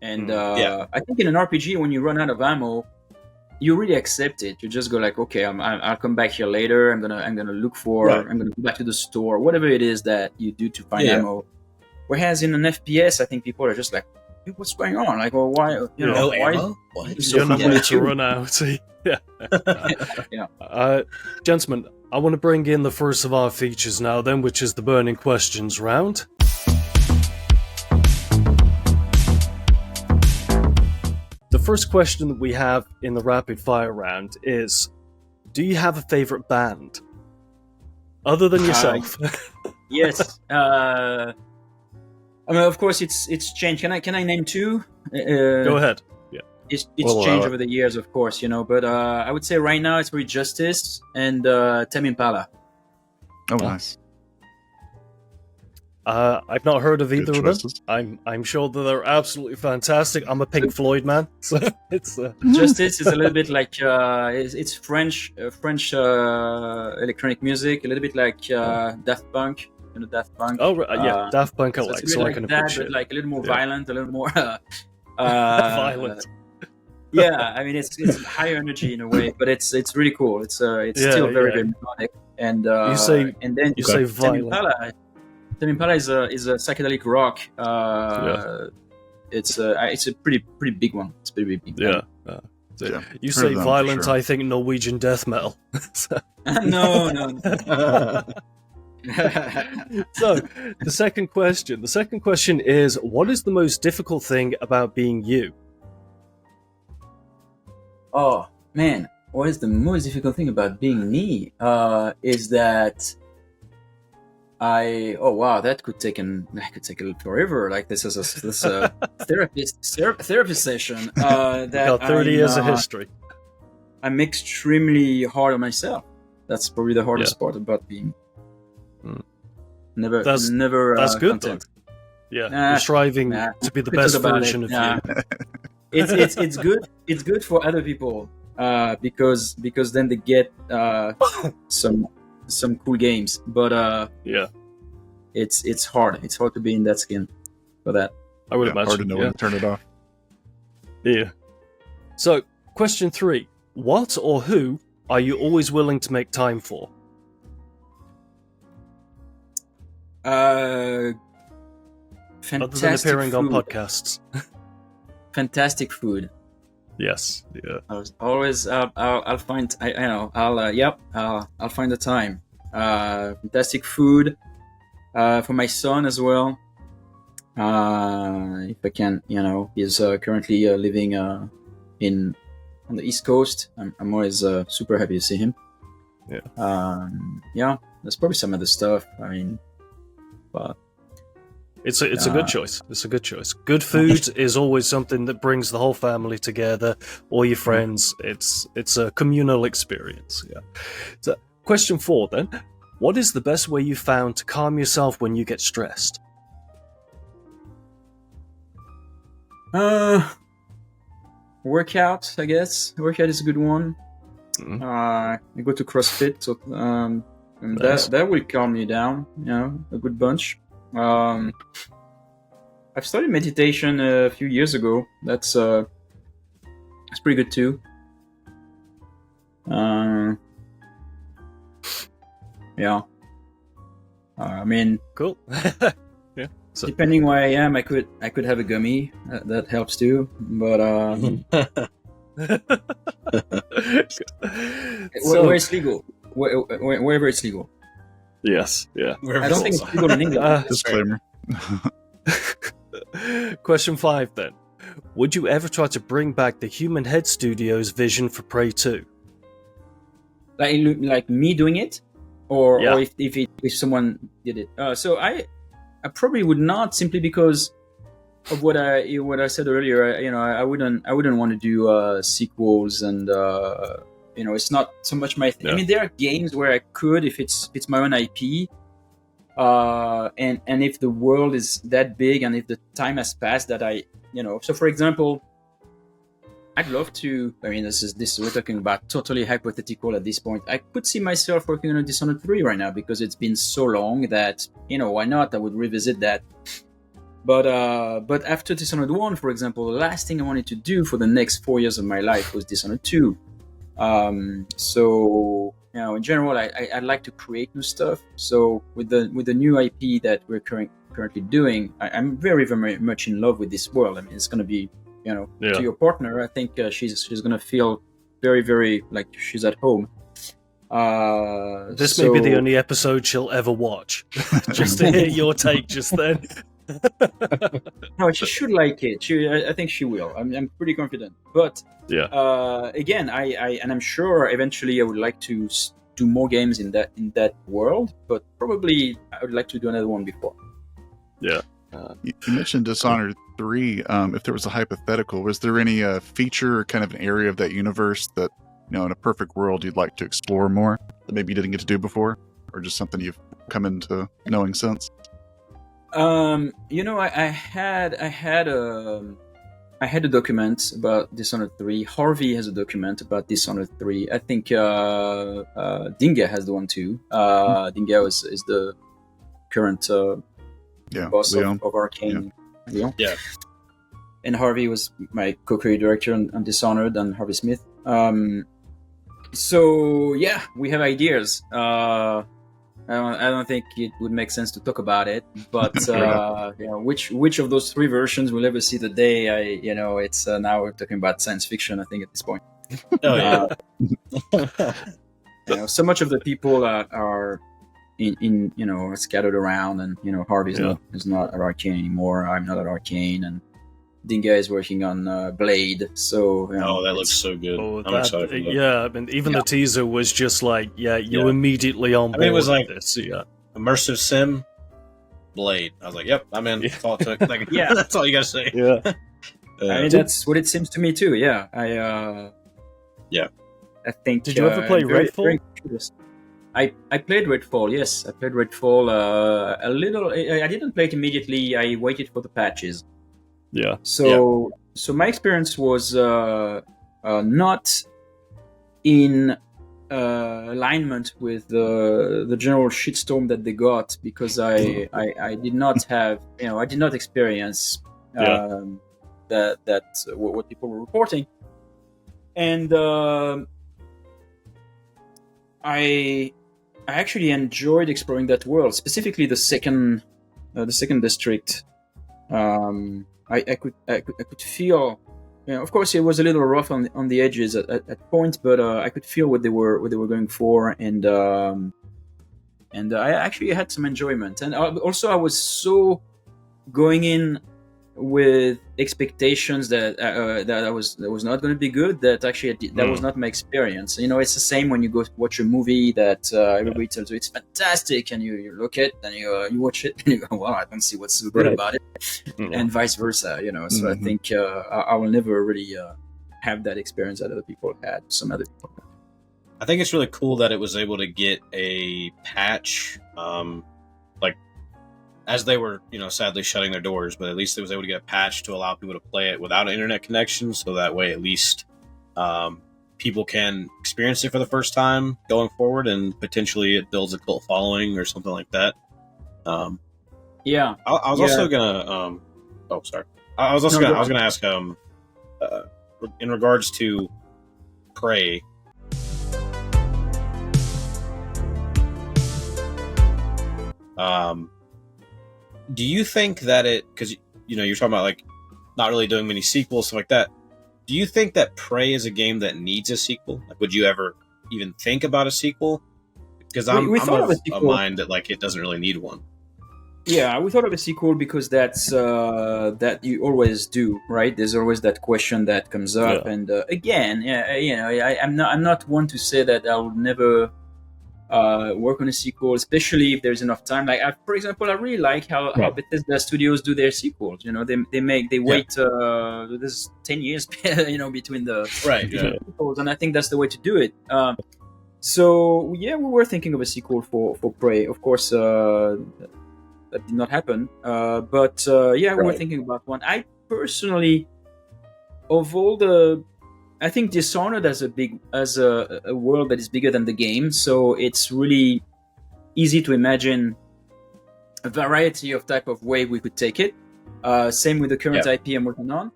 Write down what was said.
And I think in an RPG, when you run out of ammo, you really accept it. You just go like, okay, I'll come back here later. I'm gonna look for. Right. I'm gonna go back to the store. Whatever it is that you do to find ammo. Whereas in an FPS, I think people are just like, hey, what's going on? Like, well, why? You know, No why? ammo? What? You're not going to run out. Yeah. Yeah. Gentlemen, I want to bring in the first of our features now, then, which is the burning questions round. The first question that we have in the rapid fire round is: do you have a favorite band other than yourself? Yes. I mean, of course, it's changed. Can I name two? Go ahead. Yeah. It's changed over the years, of course, you know. But I would say right now it's probably Justice and Tame Impala. Oh, nice. I've not heard of either of choices. them. I'm sure that they're absolutely fantastic. I'm a Pink Floyd man, so it's Justice is a little bit like it's French electronic music, a little bit like Daft Punk. You know, Daft Punk. Oh, yeah, Daft Punk I So like, it's a so bit I like can that, appreciate but like a little more Yeah. violent, a little more violent. Yeah, I mean it's higher energy in a way, but it's really cool. It's Yeah, still very yeah. melodic. And You say- and then you say Tame violent. Impala is a psychedelic rock. It's a pretty big one. It's pretty big. Yeah. So Yeah, you heard say of them, for violent, sure. I think Norwegian death metal. No. So the second question is: what is the most difficult thing about being you? Oh man, what is the most difficult thing about being me? Is that that could take a little forever. Like this is a therapist session. That Got 30 years of history. I'm extremely hard on myself. That's probably the hardest part about being. Never. That's good content. though. Yeah, Nah, you're striving to be the best version of you. It's good. It's good for other people because then they get some cool games. But Yeah, it's hard. It's hard to be in that skin for that. I would Yeah, imagine. hard to know when to turn it off. Yeah. So, question 3: what or who are you always willing to make time for? Fantastic Other than appearing food. on podcasts. Fantastic food. Yes. Yeah. I'll find. I'll find the time. Fantastic food for my son as well. If I can, he's currently living on the East Coast. I'm always super happy to see him. Yeah. There's probably some other stuff. I mean, but It's a good choice. It's a good choice. Good food is always something that brings the whole family together, all your friends. It's a communal experience. Yeah. So, question 4 then: what is the best way you found to calm yourself when you get stressed? Workout, I guess. Workout is a good one. Mhm. I go to CrossFit, so and Nice. that will calm me down. A good bunch. I've started meditation a few years ago. That's pretty good too. Yeah. I mean, Cool. Yeah. So, depending where I am, I could have a gummy. That helps too. But where it's legal, wherever it's legal. yes. Yeah. I don't think it's legal in England. Disclaimer. Question 5 then: would you ever try to bring back the Humanhead Studios vision for Prey 2? Like me doing it, or Yeah. or if someone did it. So I probably would not, simply because of what I said earlier. I wouldn't want to do sequels, and it's not so much my thing. Yeah. I mean, there are games where I could, if it's my own IP, and if the world is that big, and if the time has passed that So for example, I'd love to. I mean, this is we're talking about totally hypothetical at this point. I could see myself working on a Dishonored 3 right now, because it's been so long that why not? I would revisit that. But after Dishonored 1, for example, the last thing I wanted to do for the next 4 years of my life was Dishonored 2. So in general, I'd like to create new stuff. So with the new IP that we're currently doing, I'm very, very much in love with this world. I mean, it's going to be, to your partner, I think she's going to feel very, very like she's at home. This may be the only episode she'll ever watch. Just to hear your take just then. No, she should like it. I think she will. I'm pretty confident. But again, and I'm sure eventually I would like to do more games in that world. But probably I would like to do another one before. Yeah. You mentioned Dishonored 3. If there was a hypothetical, was there any feature or kind of an area of that universe that, in a perfect world, you'd like to explore more that maybe you didn't get to do before, or just something you've come into knowing since? I had a document about Dishonored 3. Harvey has a document about Dishonored 3. I think Dinga has the one too. Dinga is the current boss of Arcane. Leon. Yeah. And Harvey was my co-creative director on Dishonored, and Harvey Smith. So yeah, we have ideas. I don't think it would make sense to talk about it, but which of those 3 versions will ever see the day? It's now we're talking about science fiction. I think at this point. Oh yeah. So much of the people are in scattered around, and Harvey's is not at Arcane anymore. I'm not at Arcane, and Dinga is working on Blade. So that looks so good. I'm excited for that. Yeah, I mean, even the teaser was just like, immediately on board. I mean, it was like this. Immersive sim, Blade. I was like, yep, I'm in. That's all it took. Like, that's all you gotta say. Yeah. I mean, that's what it seems to me too. Yeah, I think. Did you ever play Redfall? I played Redfall. Yes, I played Redfall a little. I didn't play it immediately. I waited for the patches. Yeah. So my experience was not in alignment with the general shitstorm that they got, because I did not have I did not experience that what people were reporting, and I actually enjoyed exploring that world, specifically the second district. I could feel, of course, it was a little rough on the edges at points, but I could feel what they were going for, and I actually had some enjoyment. And also, I was so going in with expectations that was not going to be good, that actually that was not my experience. It's the same when you go watch a movie that everybody tells you it's fantastic, and you look at it and you watch it and you go, well, I don't see what's so good about it, and vice versa. So I think I will never really have that experience that other people had. Some other people. I think it's really cool that it was able to get a patch, as they were, sadly shutting their doors, but at least it was able to get a patch to allow people to play it without an internet connection, so that way at least people can experience it for the first time going forward, and potentially it builds a cult following or something like that. I was also gonna I was gonna ask in regards to Prey. Do you think that because you're talking about like not really doing many sequels, stuff like that, do you think that Prey is a game that needs a sequel? Like, would you ever even think about a sequel? Because I'm of a mind that like it doesn't really need one. Yeah, we thought of a sequel because that's that you always do, right? There's always that question that comes up, and again, I'm not one to say that I would never work on a sequel, especially if there's enough time. Like, for example, I really like how Bethesda Studios do their sequals. They wait. There's 10 years, between the sequels, and I think that's the way to do it. So we were thinking of a sequel for Prey. Of course, that did not happen. But we were thinking about one. I personally, of all I think Dishonored has a world that is bigger than the game, so it's really easy to imagine a variety of type of way we could take it. Same with the current Yeah. IP I'm working on.